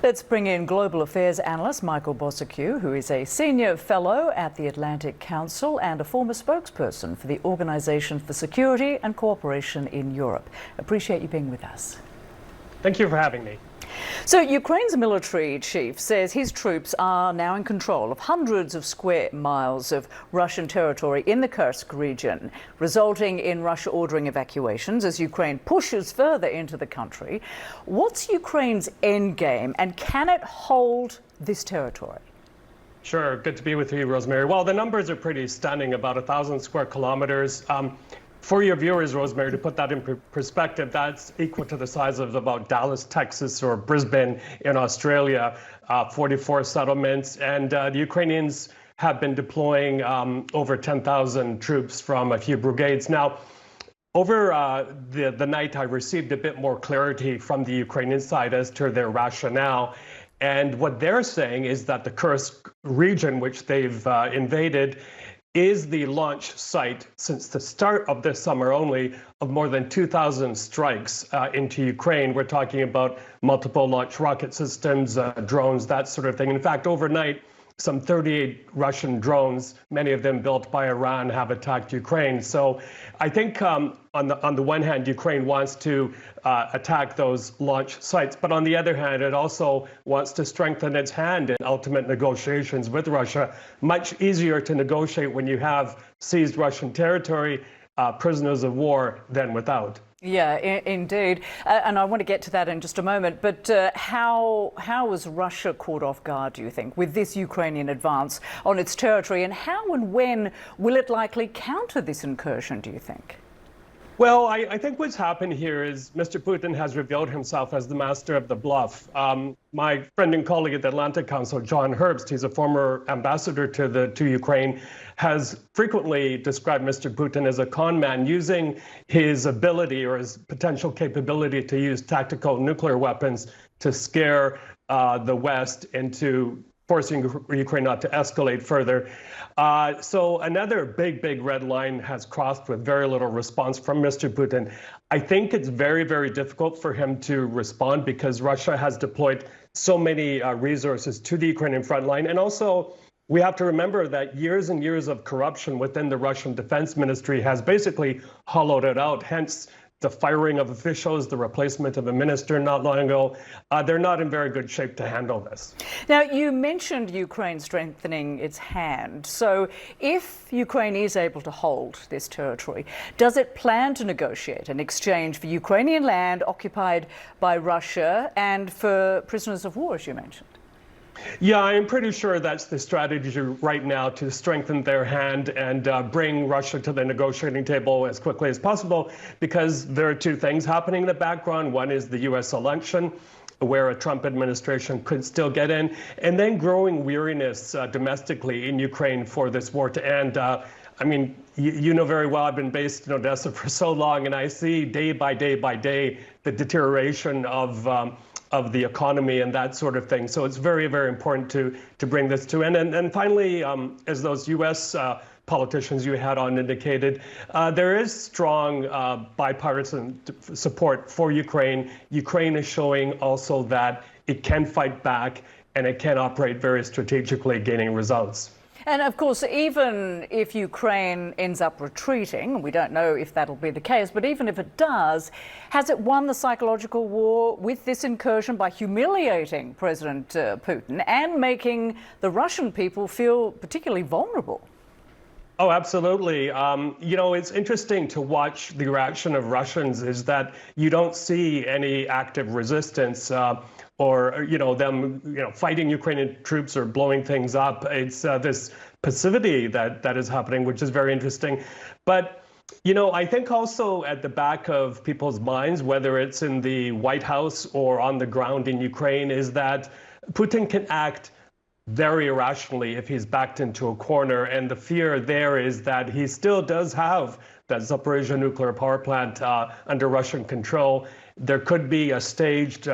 Let's bring in global affairs analyst Michael Bossaque, who is a senior fellow at the Atlantic Council and a former spokesperson for the Organisation for Security and Cooperation in Europe. Appreciate you being with us. Thank you for having me. So Ukraine's military chief says his troops are now in control of hundreds of square miles of Russian territory in the Kurk region, resulting in Russia ordering evacuations as Ukraine pushes further into the country. What's Ukraine's endgame, and can it hold this territory? Sure, good to be with you, Rosemary. Well, the numbers are pretty stunning, about 1,000 square kilometers. For your viewers, Rosemary, to put that in perspective, that's equal to the size of about Dallas, Texas, or Brisbane in Australia, 44 settlements. And the Ukrainians have been deploying over 10,000 troops from a few brigades. Now, over the night, I received a bit more clarity from the Ukrainian side as to their rationale. And what they're saying is that the Kursk region, which they've invaded, is the launch site since the start of this summer only of more than 2,000 strikes into Ukraine. We're talking about multiple launch rocket systems, drones, that sort of thing. In fact, overnight, some 38 Russian drones, many of them built by Iran, have attacked Ukraine. So I think on the one hand, Ukraine wants to attack those launch sites. But on the other hand, it also wants to strengthen its hand in ultimate negotiations with Russia. Much easier to negotiate when you have seized Russian territory, prisoners of war, than without. Yeah, indeed. And I want to get to that in just a moment. But how was Russia caught off guard, do you think, with this Ukrainian advance on its territory? And how and when will it likely counter this incursion, do you think? Well, I think what's happened here is Mr. Putin has revealed himself as the master of the bluff. My friend and colleague at the Atlantic Council, John Herbst, he's a former ambassador to Ukraine, has frequently described Mr. Putin as a con man, using his ability or his potential capability to use tactical nuclear weapons to scare the West into forcing Ukraine not to escalate further. So another big red line has crossed with very little response from Mr. Putin. I think it's very, very difficult for him to respond because Russia has deployed so many resources to the Ukrainian front line. And also, we have to remember that years and years of corruption within the Russian Defense Ministry has basically hollowed it out, hence the firing of officials, the replacement of a minister not long ago. They're not in very good shape to handle this. Now, you mentioned Ukraine strengthening its hand. So if Ukraine is able to hold this territory, does it plan to negotiate an exchange for Ukrainian land occupied by Russia and for prisoners of war, as you mentioned? Yeah, I'm pretty sure that's the strategy right now, to strengthen their hand and bring Russia to the negotiating table as quickly as possible, because there are two things happening in the background. One is the U.S. election, where a Trump administration could still get in, and then growing weariness domestically in Ukraine for this war to end. I mean, you know very well, I've been based in Odessa for so long, and I see day by day the deterioration of the economy and that sort of thing. So it's very, very important to bring this to an end. And finally, as those U.S. Politicians you had on indicated, there is strong bipartisan support for Ukraine. Ukraine is showing also that it can fight back and it can operate very strategically, gaining results. And of course, even if Ukraine ends up retreating, we don't know if that'll be the case, but even if it does, has it won the psychological war with this incursion by humiliating President Putin and making the Russian people feel particularly vulnerable? Oh, absolutely. You know, it's interesting to watch the reaction of Russians, is that you don't see any active resistance or, them, fighting Ukrainian troops or blowing things up. It's this passivity that is happening, which is very interesting. But, I think also at the back of people's minds, whether it's in the White House or on the ground in Ukraine, is that Putin can act very irrationally if he's backed into a corner. And the fear there is that he still does have that Zaporizhzhia nuclear power plant under Russian control. There could be a staged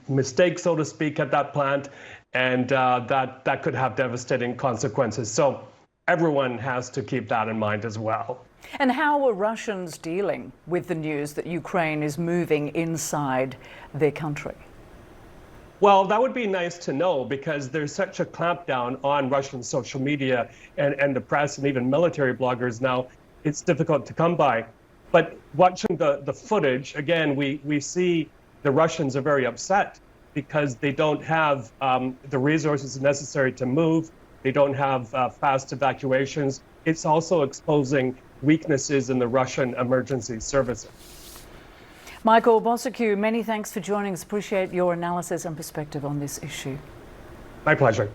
mistake, so to speak, at that plant, and that could have devastating consequences. So everyone has to keep that in mind as well. And how are Russians dealing with the news that Ukraine is moving inside their country? Well, that would be nice to know because there's such a clampdown on Russian social media and the press and even military bloggers now. It's difficult to come by. But watching the footage, again, we see the Russians are very upset because they don't have the resources necessary to move. They don't have fast evacuations. It's also exposing weaknesses in the Russian emergency services. Michael Bossacu, many thanks for joining us. Appreciate your analysis and perspective on this issue. My pleasure.